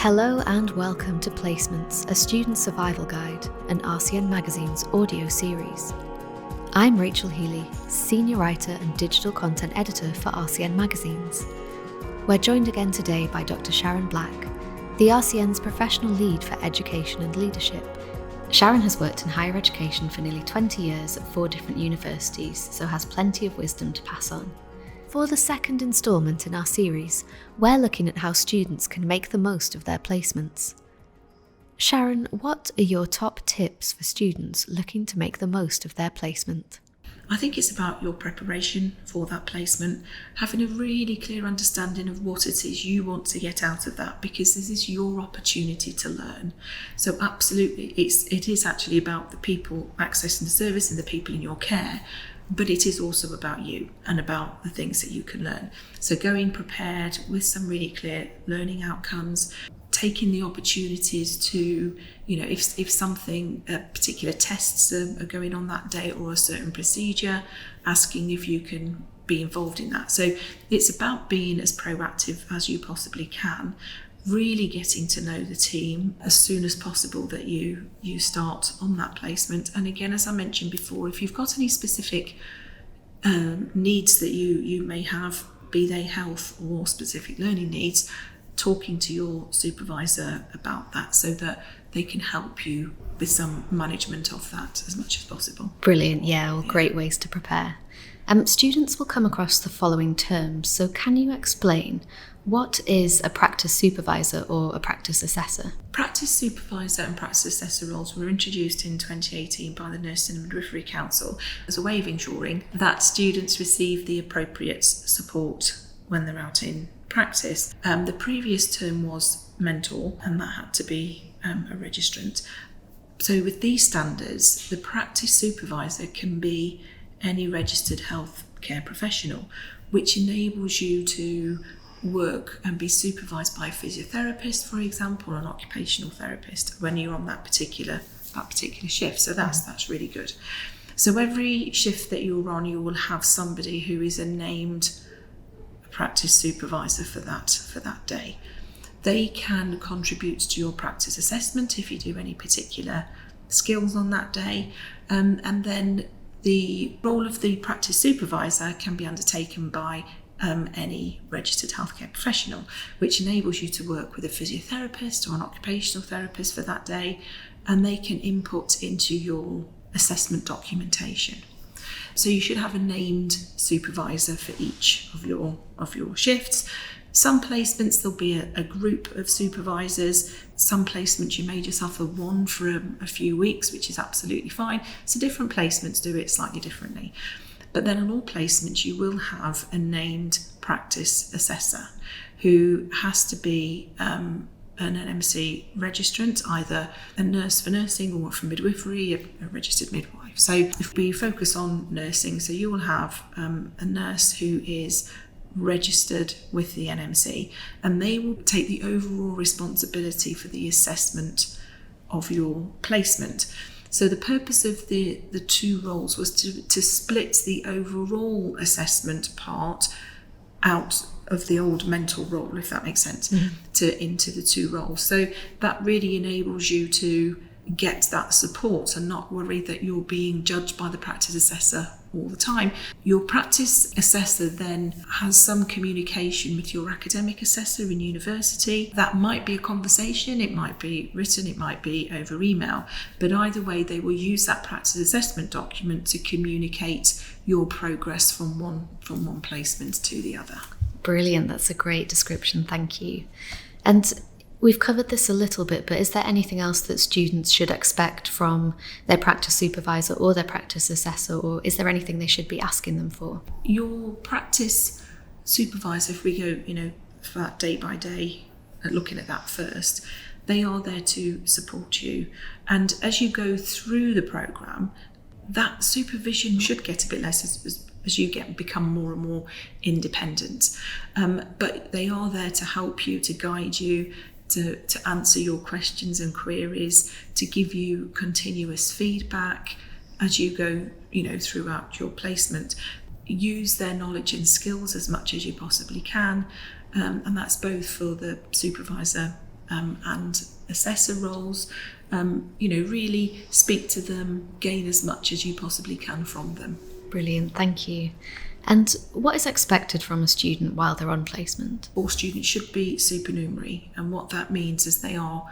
Hello and welcome to Placements, a student survival guide, an RCN Magazines audio series. I'm Rachel Healy, senior writer and digital content editor for RCN Magazines. We're joined again today by Dr Sharon Black, the RCN's professional lead for education and leadership. Sharon has worked in higher education for nearly 20 years at 4 different universities, so has plenty of wisdom to pass on. For the second instalment in our series, we're looking at how students can make the most of their placements. Sharon, what are your top tips for students looking to make the most of their placement? I think it's about your preparation for that placement, having a really clear understanding of what it is you want to get out of that, because this is your opportunity to learn. So absolutely, it is actually about the people accessing the service and the people in your care, but it is also about you and about the things that you can learn. So going prepared with some really clear learning outcomes, taking the opportunities to, if something, particular tests are going on that day or a certain procedure, asking if you can be involved in that. So it's about being as proactive as you possibly can, really getting to know the team as soon as possible that you start on that placement. And again, as I mentioned before, if you've got any specific needs that you may have, be they health or specific learning needs, talking to your supervisor about that so that they can help you with some management of that as much as possible. Brilliant, yeah, great ways to prepare. Students will come across the following terms, so can you explain what is a practice supervisor or a practice assessor? Practice supervisor and practice assessor roles were introduced in 2018 by the Nursing and Midwifery Council as a way of ensuring that students receive the appropriate support when they're out in practice. The previous term was mentor, and that had to be a registrant. So with these standards, the practice supervisor can be any registered healthcare professional, which enables you to work and be supervised by a physiotherapist, for example, or an occupational therapist when you're on that particular shift. So that's really good. So every shift that you're on, you will have somebody who is a named practice supervisor for that day. They can contribute to your practice assessment if you do any particular skills on that day, and then the role of the practice supervisor can be undertaken by any registered healthcare professional, which enables you to work with a physiotherapist or an occupational therapist for that day, and they can input into your assessment documentation. So you should have a named supervisor for each of your shifts. Some placements there'll be a group of supervisors. Some placements you may just have one for a few weeks, which is absolutely fine. So different placements do it slightly differently. But then on all placements you will have a named practice assessor who has to be an NMC registrant, either a nurse for nursing or for midwifery, a registered midwife. So if we focus on nursing, so you will have a nurse who is registered with the NMC, and they will take the overall responsibility for the assessment of your placement. So the purpose of the two roles was to split the overall assessment part out of the old mental role, if that makes sense, into the two roles. So that really enables you to get that support and not worry that you're being judged by the practice assessor all the time. Your practice assessor then has some communication with your academic assessor in university. That might be a conversation, it might be written, it might be over email, but either way they will use that practice assessment document to communicate your progress from one placement to the other. Brilliant, that's a great description, thank you. And we've covered this a little bit, but is there anything else that students should expect from their practice supervisor or their practice assessor, or is there anything they should be asking them for? Your practice supervisor, if we go, for that day by day, looking at that first, they are there to support you. And as you go through the programme, that supervision should get a bit less as you become more and more independent. But they are there to help you, to guide you, to answer your questions and queries, to give you continuous feedback as you go, throughout your placement. Use their knowledge and skills as much as you possibly can, and that's both for the supervisor and assessor roles. Really speak to them, gain as much as you possibly can from them. Brilliant, thank you. And what is expected from a student while they're on placement? All students should be supernumerary, and what that means is they are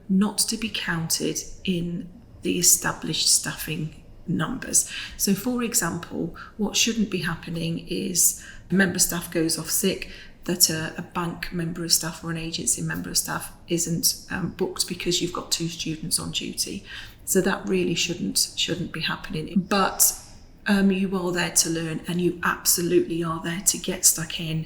not to be counted in the established staffing numbers. So for example, what shouldn't be happening is a member of staff goes off sick, that a bank member of staff or an agency member of staff isn't booked because you've got 2 students on duty. So that really shouldn't be happening. But you are there to learn, and you absolutely are there to get stuck in.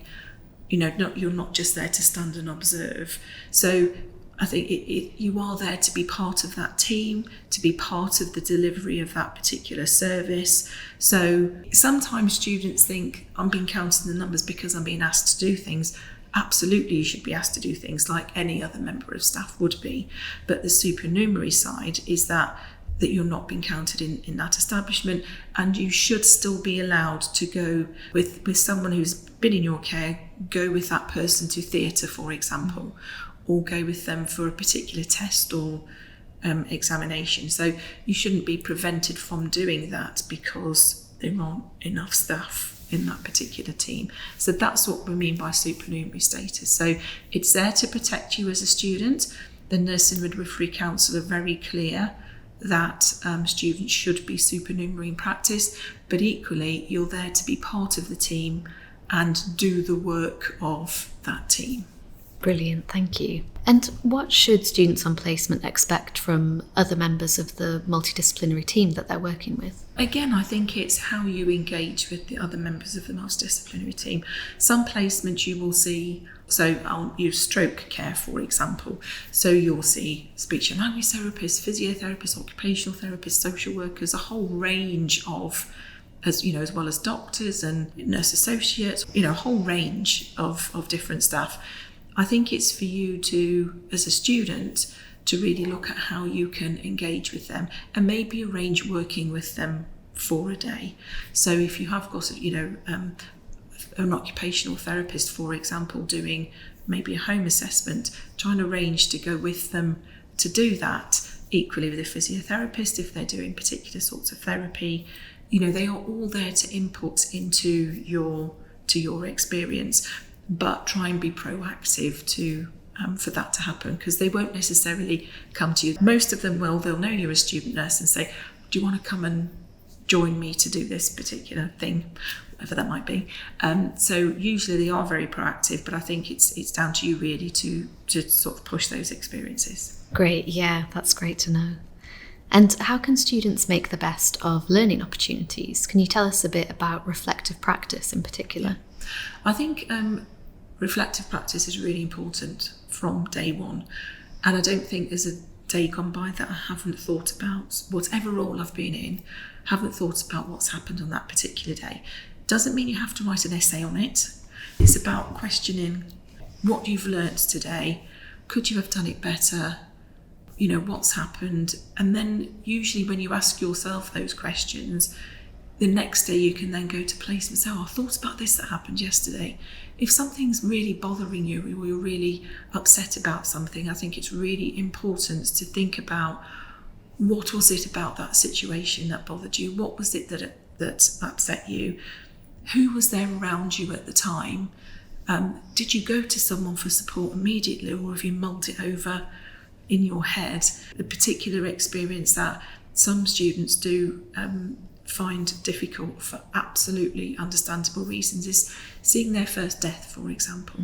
You're not just there to stand and observe. So I think you are there to be part of that team, to be part of the delivery of that particular service. So sometimes students think, I'm being counted in the numbers because I'm being asked to do things. Absolutely, you should be asked to do things like any other member of staff would be. But the supernumerary side is that you're not being counted in that establishment, and you should still be allowed to go with someone who's been in your care, go with that person to theatre, for example, or go with them for a particular test or examination. So you shouldn't be prevented from doing that because there aren't enough staff in that particular team. So that's what we mean by supernumerary status. So it's there to protect you as a student. The Nursing Midwifery Council are very clear that students should be supernumerary in practice, but equally you're there to be part of the team and do the work of that team. Brilliant, thank you. And what should students on placement expect from other members of the multidisciplinary team that they're working with? Again, I think it's how you engage with the other members of the multidisciplinary team. Some placements you will see, so I'll use stroke care, for example. So you'll see speech and language therapists, physiotherapists, occupational therapists, social workers, a whole range of, as well as doctors and nurse associates, a whole range of different staff. I think it's for you to, as a student, to really look at how you can engage with them and maybe arrange working with them for a day. So if you have got, an occupational therapist, for example, doing maybe a home assessment, try and arrange to go with them to do that. Equally with a physiotherapist, if they're doing particular sorts of therapy, they are all there to input into your experience. But try and be proactive for that to happen, because they won't necessarily come to you. Most of them they'll know you're a student nurse and say, do you want to come and join me to do this particular thing, whatever that might be. So usually they are very proactive, but I think it's down to you really to sort of push those experiences. Great, yeah, that's great to know. And how can students make the best of learning opportunities? Can you tell us a bit about reflective practice in particular? Yeah. I think reflective practice is really important from day one. And I don't think there's a day gone by that I haven't thought about, whatever role I've been in, haven't thought about what's happened on that particular day. Doesn't mean you have to write an essay on it. It's about questioning what you've learnt today. Could you have done it better? What's happened? And then usually when you ask yourself those questions, the next day you can then go to place and say, I thought about this that happened yesterday. If something's really bothering you or you're really upset about something, I think it's really important to think about, what was it about that situation that bothered you? What was it that upset you? Who was there around you at the time? Did you go to someone for support immediately, or have you mulled it over in your head? The particular experience that some students do find difficult for absolutely understandable reasons is seeing their first death, for example,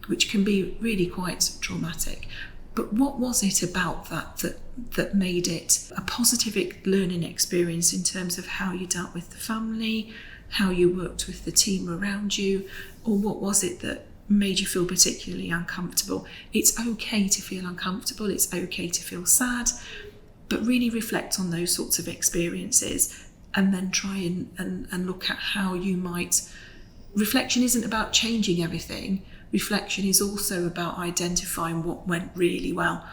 which can be really quite traumatic. But what was it about that made it a positive learning experience in terms of how you dealt with the family, how you worked with the team around you, or what was it that made you feel particularly uncomfortable? It's okay to feel uncomfortable, it's okay to feel sad, but really reflect on those sorts of experiences and then try and look at how you might. Reflection isn't about changing everything. Reflection is also about identifying what went really well.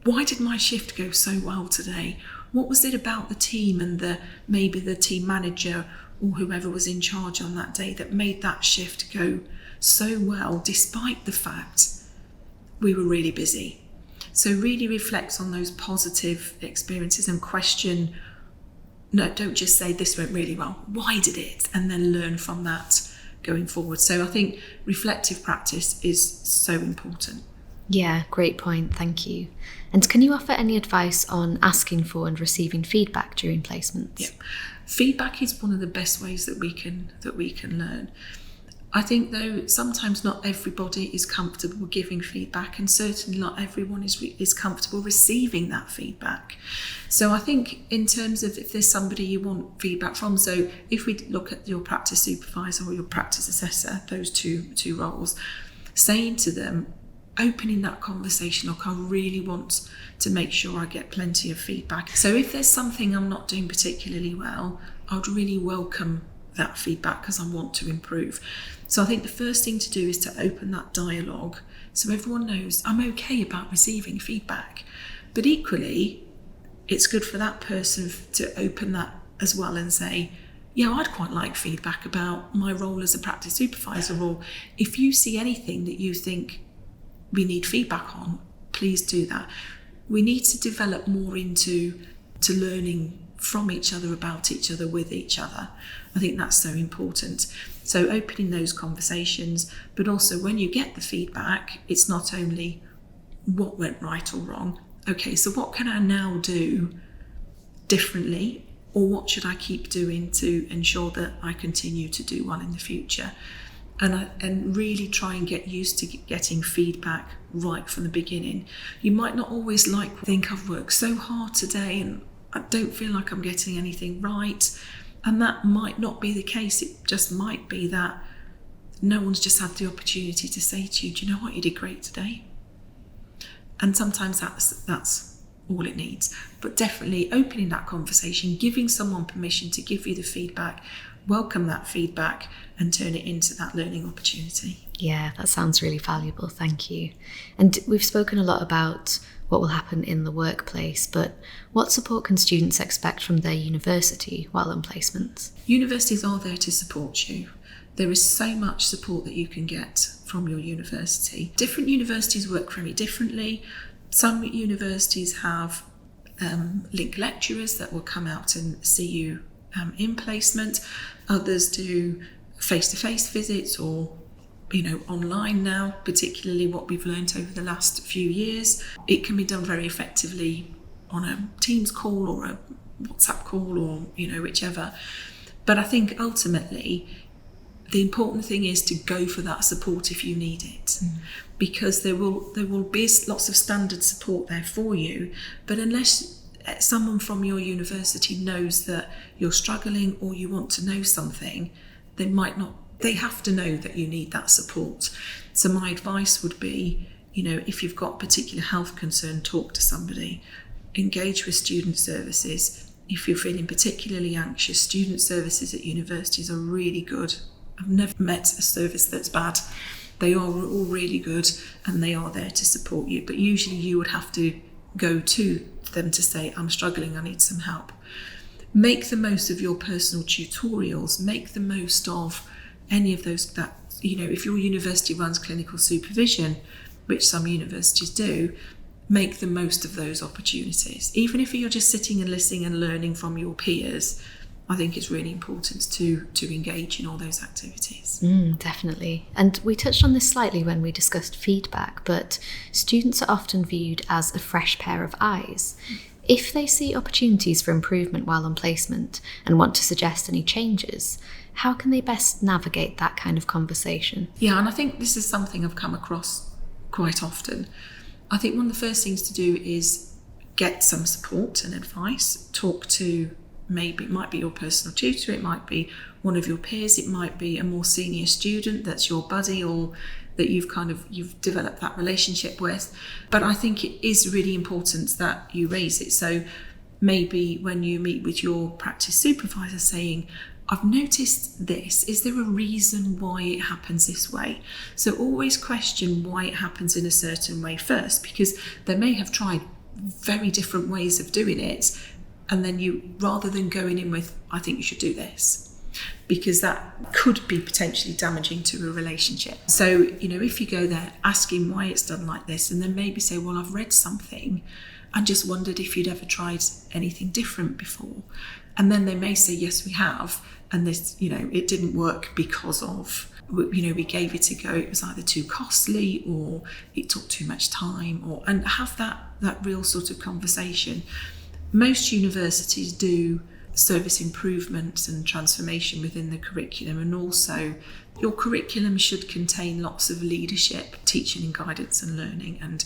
Why did my shift go so well today? What was it about the team and maybe the team manager or whoever was in charge on that day that made that shift go so well, despite the fact we were really busy? So really reflect on those positive experiences and question, no, don't just say this went really well, why did it? And then learn from that going forward. So I think reflective practice is so important. Yeah, great point, thank you. And can you offer any advice on asking for and receiving feedback during placements? Yeah. Feedback is one of the best ways that we can learn. I think though sometimes not everybody is comfortable giving feedback, and certainly not everyone is comfortable receiving that feedback. So I think in terms of if there's somebody you want feedback from, so if we look at your practice supervisor or your practice assessor, those two roles, saying to them, opening that conversation, look, I really want to make sure I get plenty of feedback. So if there's something I'm not doing particularly well, I'd really welcome that feedback because I want to improve. So I think the first thing to do is to open that dialogue so everyone knows I'm okay about receiving feedback. But equally, it's good for that person to open that as well and say, yeah, I'd quite like feedback about my role as a practice supervisor, or if you see anything that you think we need feedback on, please do that. We need to develop more into learning from each other, about each other, with each other. I think that's so important. So opening those conversations, but also when you get the feedback, it's not only what went right or wrong. Okay, so what can I now do differently, or what should I keep doing to ensure that I continue to do well in the future? And really try and get used to getting feedback right from the beginning. You might not always think I've worked so hard today and I don't feel like I'm getting anything right. And that might not be the case. It just might be that no one's just had the opportunity to say to you, do you know what, you did great today. And sometimes that's all it needs. But definitely opening that conversation, giving someone permission to give you the feedback, welcome that feedback and turn it into that learning opportunity. Yeah, that sounds really valuable, thank you. And we've spoken a lot about what will happen in the workplace, but what support can students expect from their university while on placements? Universities are there to support you. There is so much support that you can get from your university. Different universities work very differently. Some universities have link lecturers that will come out and see you in placement. Others do face-to-face visits or online now, particularly what we've learned over the last few years. It can be done very effectively on a Teams call or a WhatsApp call or whichever. But I think ultimately the important thing is to go for that support if you need it, because there will be lots of standard support there for you, but unless someone from your university knows that you're struggling or you want to know something, they have to know that you need that support. So my advice would be, if you've got particular health concern, talk to somebody, engage with student services. If you're feeling particularly anxious, student services at universities are really good. I've never met a service that's bad. They are all really good and they are there to support you. But usually you would have to go to them to say, I'm struggling, I need some help. Make the most of your personal tutorials. Make the most of any of those if your university runs clinical supervision, which some universities do, make the most of those opportunities. Even if you're just sitting and listening and learning from your peers, I think it's really important to engage in all those activities. Definitely. And we touched on this slightly when we discussed feedback, but students are often viewed as a fresh pair of eyes. If they see opportunities for improvement while on placement and want to suggest any changes, how can they best navigate that kind of conversation? Yeah, and I think this is something I've come across quite often. I think one of the first things to do is get some support and advice. Talk to, maybe it might be your personal tutor, it might be one of your peers, it might be a more senior student that's your buddy or that you've developed that relationship with. But I think it is really important that you raise it. So maybe when you meet with your practice supervisor saying, I've noticed this, is there a reason why it happens this way? So always question why it happens in a certain way first, because they may have tried very different ways of doing it, and then you, rather than going in with, I think you should do this, because that could be potentially damaging to a relationship. So, if you go there asking why it's done like this, and then maybe say, well, I've read something and just wondered if you'd ever tried anything different before. And then they may say, yes, we have. And this, it didn't work because of, we gave it a go. It was either too costly or it took too much time, and have that real sort of conversation. Most universities do service improvements and transformation within the curriculum, and also your curriculum should contain lots of leadership, teaching and guidance and learning, and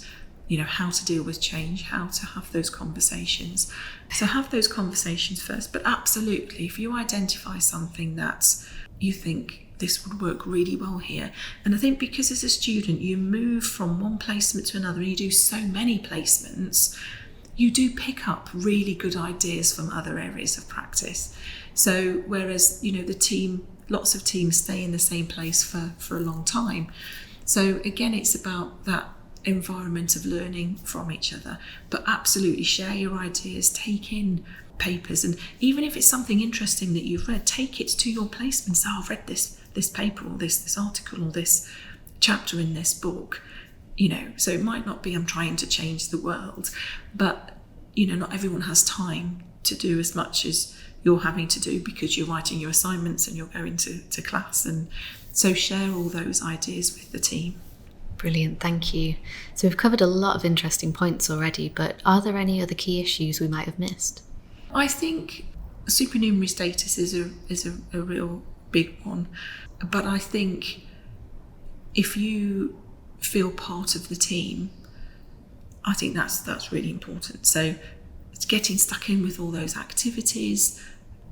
how to deal with change, how to have those conversations. So have those conversations first, but absolutely, if you identify something that you think this would work really well here, and I think because as a student you move from one placement to another and you do so many placements, you do pick up really good ideas from other areas of practice. So whereas, lots of teams stay in the same place for a long time. So again, it's about that environment of learning from each other, but absolutely share your ideas, take in papers, and even if it's something interesting that you've read, take it to your placement. So I've read this paper or this article or this chapter in this book. So it might not be I'm trying to change the world, but not everyone has time to do as much as you're having to do because you're writing your assignments and you're going to class. And so share all those ideas with the team. Brilliant, thank you. So we've covered a lot of interesting points already, but are there any other key issues we might have missed? I think supernumerary status is a real big one, but I think if you feel part of the team, I think that's really important. So it's getting stuck in with all those activities,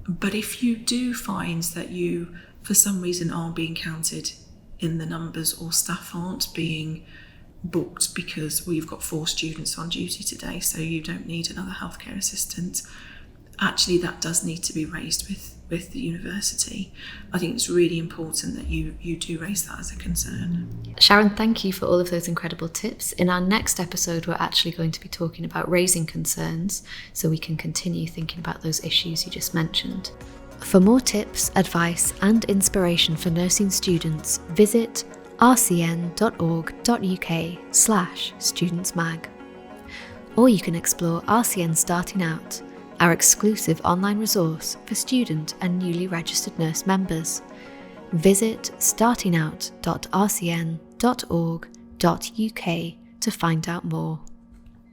but if you do find that you for some reason aren't being counted in the numbers, or staff aren't being booked because you've got 4 students on duty today, so you don't need another healthcare assistant, actually that does need to be raised with the university. I think it's really important that you do raise that as a concern. Sharon, thank you for all of those incredible tips. In our next episode, we're actually going to be talking about raising concerns, so we can continue thinking about those issues you just mentioned. For more tips, advice and inspiration for nursing students, visit rcn.org.uk/studentsmag. Or you can explore RCN Starting Out, our exclusive online resource for student and newly registered nurse members. Visit startingout.rcn.org.uk to find out more.